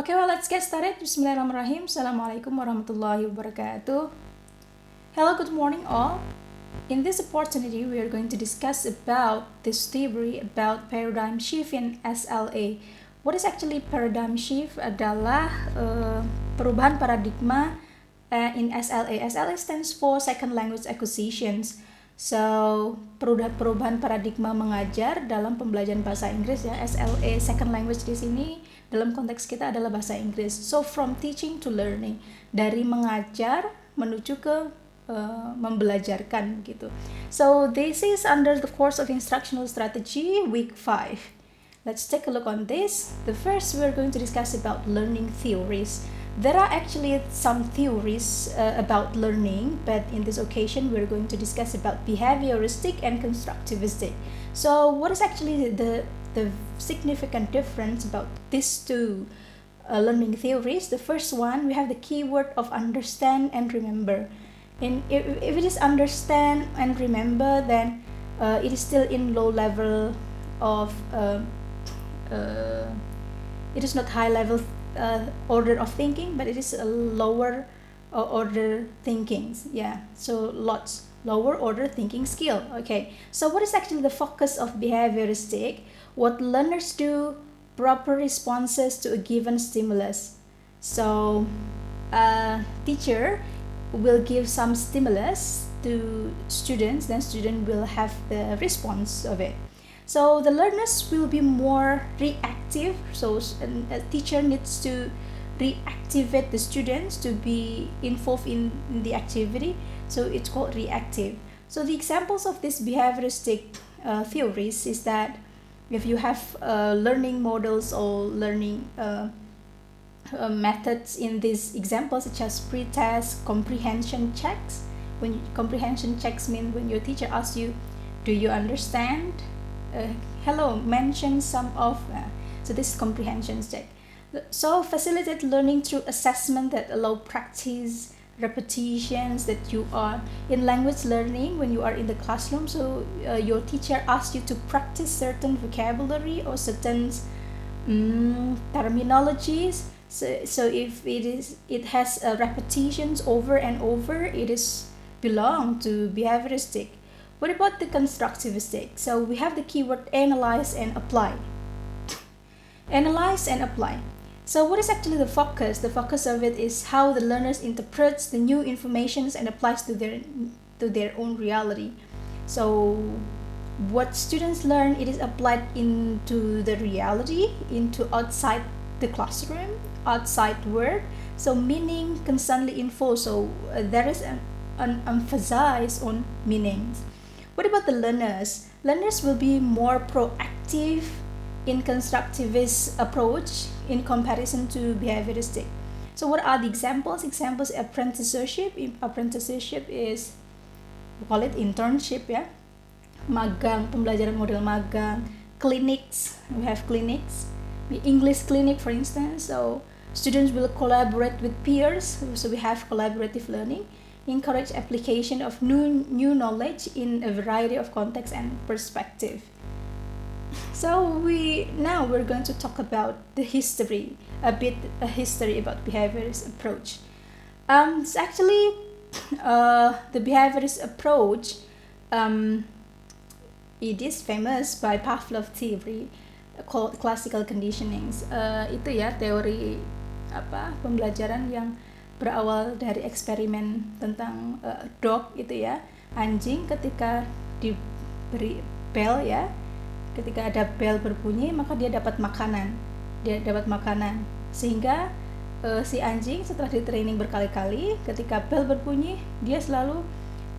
Okay, well, let's get started. Bismillahirrahmanirrahim. Assalamualaikum warahmatullahi wabarakatuh. Hello, good morning all. In this opportunity, we are going to discuss about this theory about paradigm shift in SLA. What is actually paradigm shift? Adalah perubahan paradigma in SLA. SLA stands for Second Language Acquisitions. So, perubahan paradigma mengajar dalam pembelajaran bahasa Inggris ya. SLA, second language di sini dalam konteks kita adalah bahasa Inggris. So, from teaching to learning, dari mengajar menuju ke membelajarkan gitu. So, this is under the course of instructional strategy week 5. Let's take a look on this. The first, we're going to discuss about learning theories. There are actually some theories about learning, but in this occasion we're going to discuss about behavioristic and constructivistic. So what is actually the significant difference about these two learning theories? The first one, we have the keyword of understand and remember. And if it is understand and remember, then it is still in low level of it is not high level order of thinking, but it is a lower order thinking. Yeah, so lots lower order thinking skill. Okay, so what is actually the focus of behavioristic? What learners do, proper responses to a given stimulus. So a teacher will give some stimulus to students, then student will have the response of it. So the learners will be more reactive. So a teacher needs to reactivate the students to be involved in the activity. So it's called reactive. So the examples of this behavioristic theories is that if you have learning models or learning methods in these examples, such as pre-test, comprehension checks. When comprehension checks mean when your teacher asks you, do you understand? Hello, mention some of so this is comprehension check. So facilitate learning through assessment that allow practice, repetitions, that you are in language learning when you are in the classroom. So your teacher asks you to practice certain vocabulary or certain terminologies. So if it has repetitions over and over, it is belong to behavioristic. What about the constructivistic? So we have the keyword analyze and apply. Analyze and apply. So what is actually the focus? The focus of it is how the learners interprets the new information and applies to their own reality. So what students learn, it is applied into the reality, into outside the classroom, outside world. So meaning constantly involved. So there is an emphasis on meanings. What about the learners? Learners will be more proactive in constructivist approach in comparison to behavioristic. So what are the examples? Examples, apprenticeship. Apprenticeship is, we call it internship ya. Magang, pembelajaran model magang. Clinics, we have clinics. English clinic for instance. So students will collaborate with peers. So we have collaborative learning. Encourage application of new knowledge in a variety of contexts and perspective. So we're going to talk about the history, a history about behaviorist approach. It's actually the behaviorist approach. It is famous by Pavlov theory called classical conditioning. Itu ya teori pembelajaran yang berawal dari eksperimen tentang dog itu ya, anjing ketika diberi bel ya, ketika ada bel berbunyi maka dia dapat makanan, sehingga si anjing setelah di training berkali-kali ketika bel berbunyi dia selalu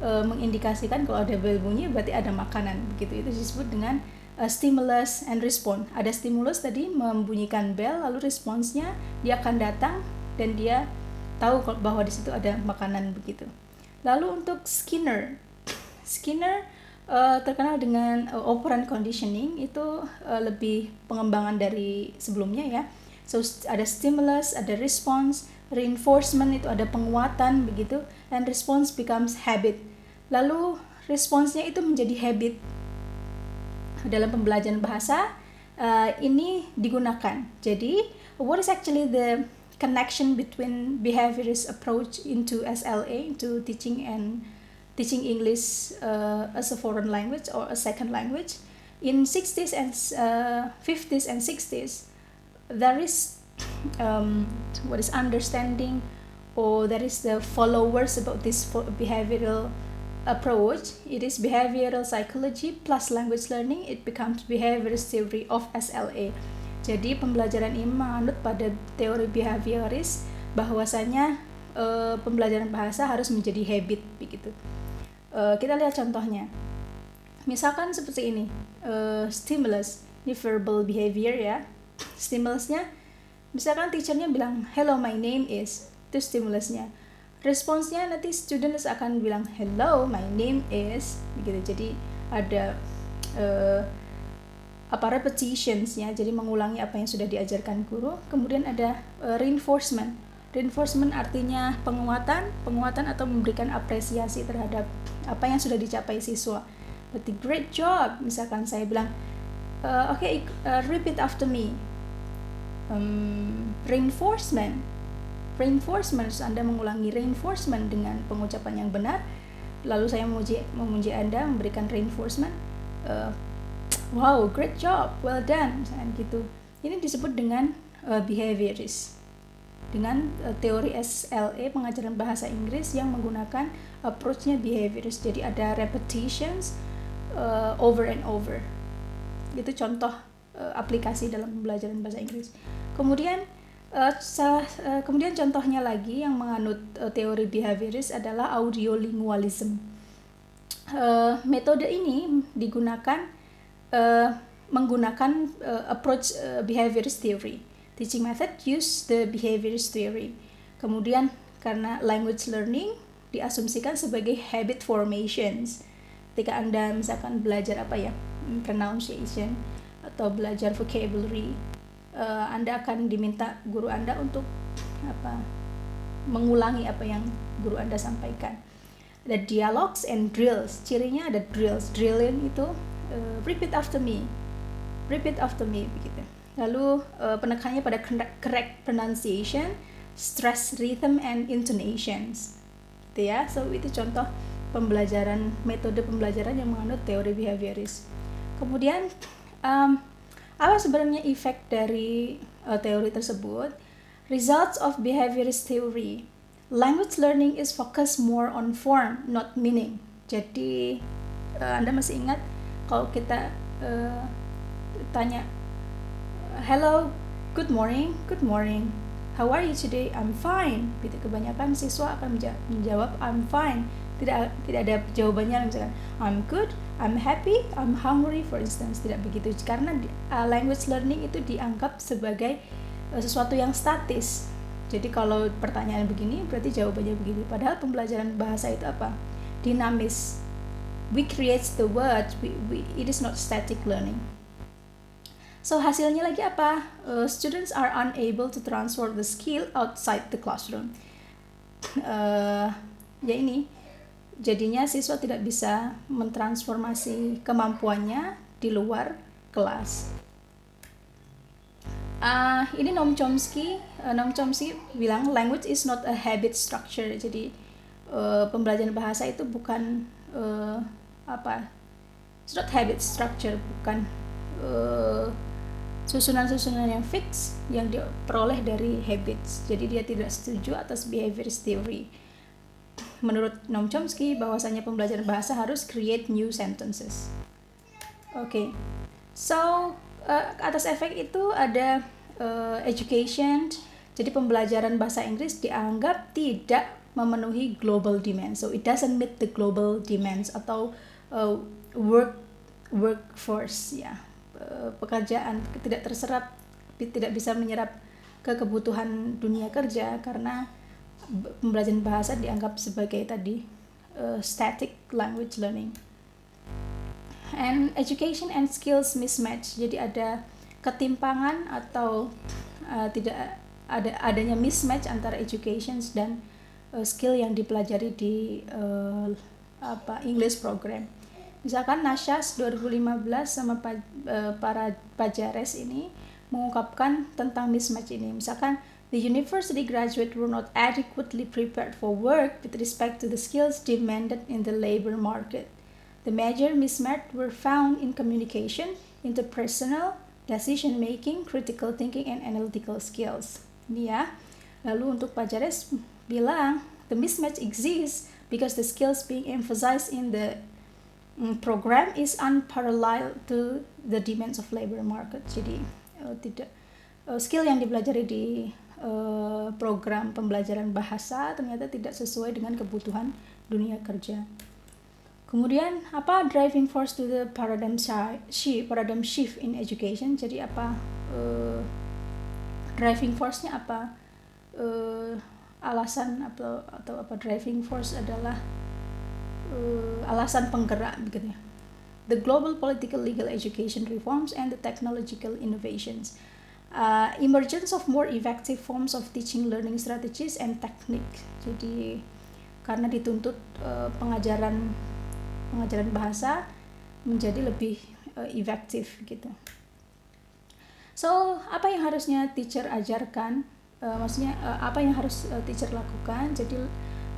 mengindikasikan kalau ada bel bunyi berarti ada makanan, begitu. Itu disebut dengan stimulus and response. Ada stimulus tadi membunyikan bel, lalu responsnya dia akan datang dan dia tahu bahwa di situ ada makanan, begitu. Lalu untuk Skinner terkenal dengan operant conditioning, itu lebih pengembangan dari sebelumnya ya. So ada stimulus, ada response, reinforcement itu ada penguatan, begitu, and response becomes habit. Lalu responsnya itu menjadi habit. Dalam pembelajaran bahasa ini digunakan. Jadi, what is actually the connection between behaviorist approach into SLA, into teaching English as a foreign language or a second language? In 60s and 50s and 60s, there is what is understanding, or there is the followers about this behavioral approach. It is behavioral psychology plus language learning. It becomes behaviorist theory of SLA. Jadi pembelajaran ini menganut pada teori behavioris, bahwasanya pembelajaran bahasa harus menjadi habit begitu. Kita lihat contohnya. Misalkan seperti ini, stimulus, ini verbal behavior ya. Stimulusnya, misalkan teachernya bilang, hello my name is, itu stimulusnya. Responsnya nanti students akan bilang, hello my name is, begitu. Jadi ada repetitionsnya, jadi mengulangi apa yang sudah diajarkan guru. Kemudian ada reinforcement. Reinforcement artinya penguatan atau memberikan apresiasi terhadap apa yang sudah dicapai siswa. Berarti great job, misalkan saya bilang, repeat after me. Reinforcement, Anda mengulangi reinforcement dengan pengucapan yang benar. Lalu saya memuji Anda, memberikan reinforcement. Wow, great job, well done, misalkan gitu. Ini disebut dengan behaviorist, dengan teori SLA, pengajaran bahasa Inggris yang menggunakan approach-nya behaviorist. Jadi ada repetitions, over and over. Itu contoh aplikasi dalam pembelajaran bahasa Inggris. Kemudian contohnya lagi yang menganut teori behaviorist adalah audiolingualism. Metode ini digunakan menggunakan approach behaviorist theory. Teaching method use the behaviorist theory. Kemudian karena language learning diasumsikan sebagai habit formations. Ketika Anda misalkan belajar pronunciation atau belajar vocabulary, Anda akan diminta guru Anda untuk mengulangi apa yang guru Anda sampaikan. Ada dialogues and drills. Cirinya ada drills. Drilling itu repeat after me begitu. Lalu penekannya pada correct pronunciation, stress, rhythm, and intonations. Gitu ya. So itu contoh metode pembelajaran yang menganut teori behaviorist. Kemudian apa sebenarnya efek dari teori tersebut? Results of behaviorist theory. Language learning is focused more on form, not meaning. Jadi Anda masih ingat kalau kita tanya, hello, good morning, how are you today? I'm fine. Gitu. Kebanyakan siswa akan menjawab I'm fine. Tidak ada jawabannya, misalkan I'm good, I'm happy, I'm hungry, for instance. Tidak begitu, karena language learning itu dianggap sebagai sesuatu yang statis. Jadi kalau pertanyaan begini, berarti jawabannya begini. Padahal pembelajaran bahasa itu apa? Dinamis. We create the word, it is not static learning. So hasilnya lagi apa? Students are unable to transfer the skill outside the classroom. Jadinya siswa tidak bisa mentransformasi kemampuannya di luar kelas. Ini Noam Chomsky bilang language is not a habit structure. Jadi pembelajaran bahasa itu bukan it's not habit structure, bukan susunan-susunan yang fix yang diperoleh dari habits. Jadi dia tidak setuju atas behaviorist theory. Menurut Noam Chomsky, bahwasanya pembelajaran bahasa harus create new sentences. Okay. So atas efek itu ada education. Jadi pembelajaran bahasa Inggris dianggap tidak memenuhi global demand. So it doesn't meet the global demands atau workforce ya. Pekerjaan tidak terserap, tidak bisa menyerap ke kebutuhan dunia kerja karena pembelajaran bahasa dianggap sebagai static language learning. And education and skills mismatch. Jadi ada ketimpangan atau adanya mismatch antara education dan skill yang dipelajari di English program. Misalkan Nasyas 2015 sama para Pajares ini mengungkapkan tentang mismatch ini. Misalkan, the university graduate were not adequately prepared for work with respect to the skills demanded in the labor market. The major mismatch were found in communication, interpersonal, decision making, critical thinking, and analytical skills. Ini ya. Lalu untuk Pajares bilang, the mismatch exists because the skills being emphasized in the program is unparalleled to the demands of labor market. Jadi skill yang dipelajari di program pembelajaran bahasa ternyata tidak sesuai dengan kebutuhan dunia kerja. Kemudian apa driving force to the paradigm shift in education? Jadi apa driving force-nya apa? Alasan atau apa driving force adalah alasan penggerak begitu ya. The global political legal education reforms and the technological innovations. Emergence of more effective forms of teaching learning strategies and technique. Jadi karena dituntut pengajaran bahasa menjadi lebih efektif gitu. So, apa yang harusnya teacher ajarkan? Maksudnya apa yang harus teacher lakukan? Jadi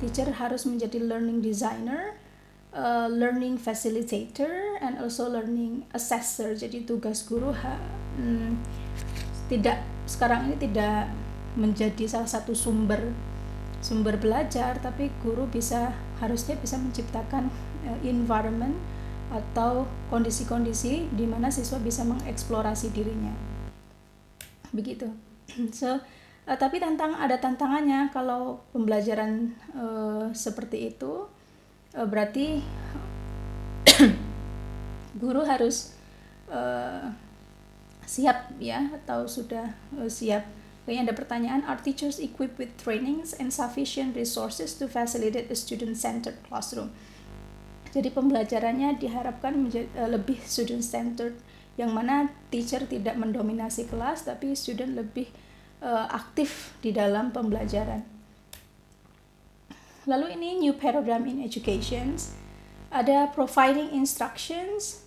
teacher harus menjadi learning designer, learning facilitator, and also learning assessor. Jadi tugas guru sekarang ini tidak menjadi salah satu sumber belajar, tapi guru harusnya bisa menciptakan environment atau kondisi-kondisi di mana siswa bisa mengeksplorasi dirinya. Begitu. So, tapi ada tantangannya kalau pembelajaran seperti itu. Berarti guru harus siap ya, atau sudah siap. Kayaknya ada pertanyaan, are teachers equipped with trainings and sufficient resources to facilitate a student-centered classroom? Jadi pembelajarannya diharapkan lebih student-centered, yang mana teacher tidak mendominasi kelas, tapi student lebih aktif di dalam pembelajaran. Lalu ini new paradigm in education, ada providing instructions,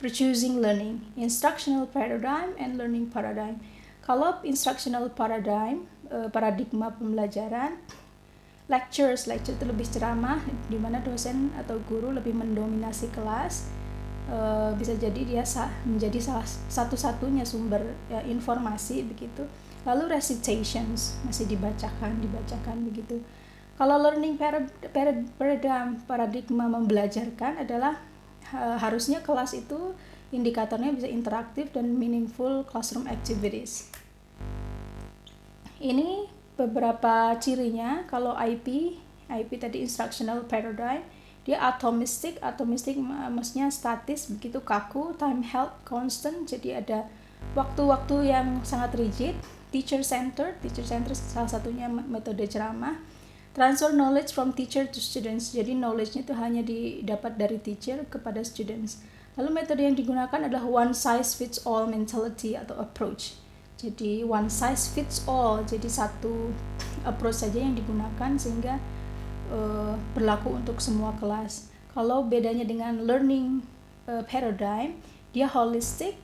producing learning, instructional paradigm and learning paradigm. Kalau instructional paradigm, paradigma pembelajaran, lecture itu lebih ceramah, di mana dosen atau guru lebih mendominasi kelas. Bisa jadi dia menjadi salah satu-satunya sumber informasi begitu. Lalu recitations masih dibacakan begitu. Kalau learning paradigma membelajarkan adalah harusnya kelas itu indikatornya bisa interaktif dan meaningful classroom activities. Ini beberapa cirinya. Kalau IP tadi instructional paradigm, dia atomistic maksudnya statis begitu, kaku, time held constant, jadi ada waktu-waktu yang sangat rigid. Teacher centered salah satunya metode ceramah. Transfer knowledge from teacher to students, jadi knowledge-nya itu hanya didapat dari teacher kepada students. Lalu metode yang digunakan adalah one size fits all mentality atau approach. Jadi one size fits all, jadi satu approach saja yang digunakan sehingga berlaku untuk semua kelas. Kalau bedanya dengan learning paradigm, dia holistic.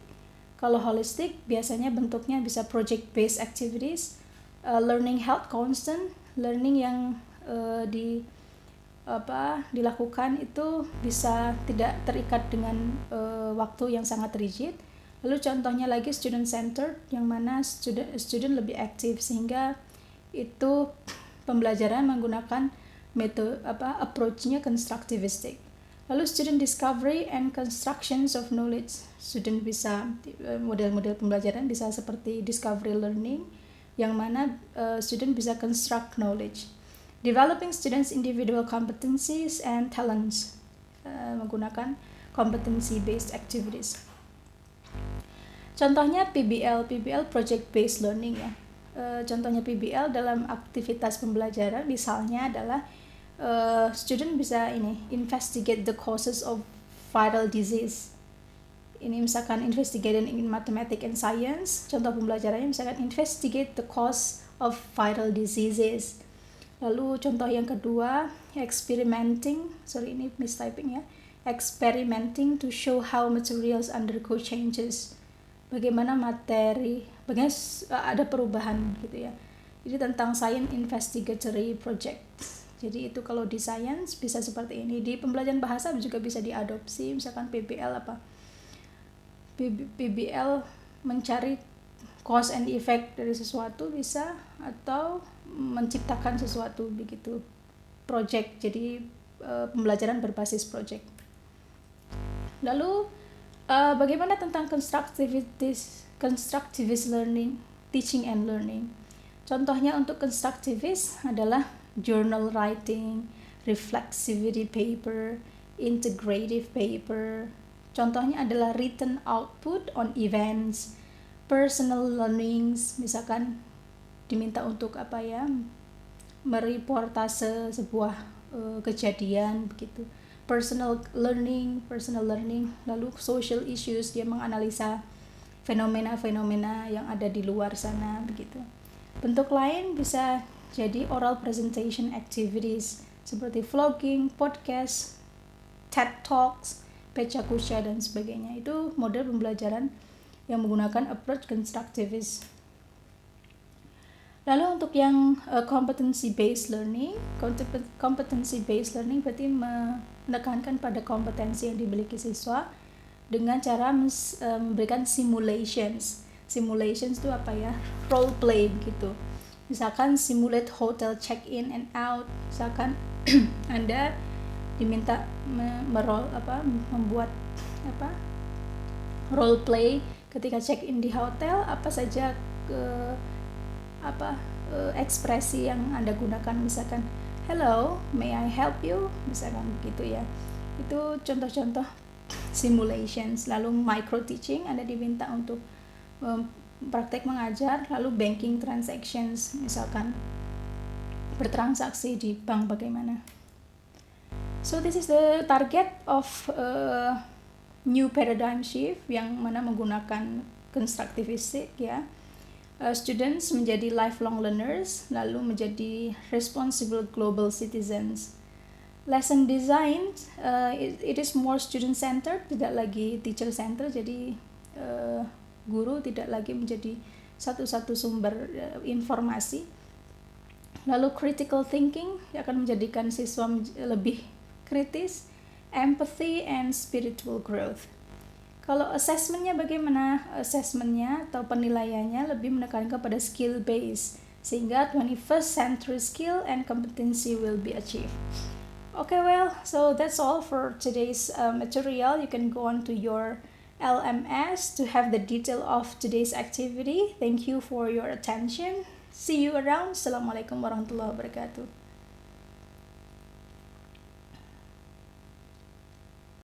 Kalau holistic biasanya bentuknya bisa project based activities, learning held constant, learning yang dilakukan itu bisa tidak terikat dengan waktu yang sangat rigid. Lalu contohnya lagi student centered, yang mana student lebih aktif, sehingga itu pembelajaran menggunakan metode approach-nya constructivistic. Lalu student discovery and constructions of knowledge, student bisa model-model pembelajaran bisa seperti discovery learning, yang mana student bisa construct knowledge. Developing students individual competencies and talents, menggunakan competency based activities. Contohnya PBL project based learning ya. Contohnya PBL dalam aktivitas pembelajaran misalnya adalah student bisa investigate the causes of viral disease. Ini misalkan investigating in mathematics and science. Contoh pembelajarannya misalkan investigate the cause of viral diseases. Lalu contoh yang kedua, experimenting to show how materials undergo changes. Bagaimana ada perubahan gitu ya. Jadi tentang science investigatory project. Jadi itu kalau di science bisa seperti ini. Di pembelajaran bahasa juga bisa diadopsi, misalkan PBL mencari cause and effect dari sesuatu bisa, atau menciptakan sesuatu begitu. Project, jadi pembelajaran berbasis project. Lalu bagaimana tentang constructivist learning, teaching and learning. Contohnya untuk constructivist adalah journal writing, reflexivity paper, integrative paper. Contohnya adalah written output on events, personal learnings, misalkan diminta untuk mereportase sebuah kejadian begitu. Personal learning, lalu social issues, dia menganalisa fenomena-fenomena yang ada di luar sana begitu. Bentuk lain bisa jadi oral presentation activities seperti vlogging, podcast, TED Talks, Pecha Kusha dan sebagainya. Itu model pembelajaran yang menggunakan approach constructivist. Lalu untuk yang competency based learning berarti menekankan pada kompetensi yang dimiliki siswa dengan cara memberikan simulations itu role play begitu. Misalkan simulate hotel check in and out, misalkan Anda diminta membuat role play ketika check in di hotel, apa saja ekspresi yang Anda gunakan, misalkan hello, may I help you, misalkan begitu ya. Itu contoh-contoh simulations. Lalu micro teaching, Anda diminta untuk praktek mengajar. Lalu banking transactions, misalkan bertransaksi di bank bagaimana. So this is the target of new paradigm shift yang mana menggunakan constructivistic ya. Students menjadi lifelong learners, lalu menjadi responsible global citizens. Lesson design, it is more student centered, tidak lagi teacher centered, jadi guru tidak lagi menjadi satu-satu sumber informasi. Lalu critical thinking akan menjadikan siswa lebih kritis, empathy and spiritual growth. Kalau assessmentnya bagaimana? Assessmentnya atau penilaiannya lebih menekankan kepada skill base, sehingga 21st century skill and competency will be achieved. Okay, well, so that's all for today's material. You can go on to your LMS to have the detail of today's activity. Thank you for your attention. See you around. Assalamualaikum warahmatullahi wabarakatuh.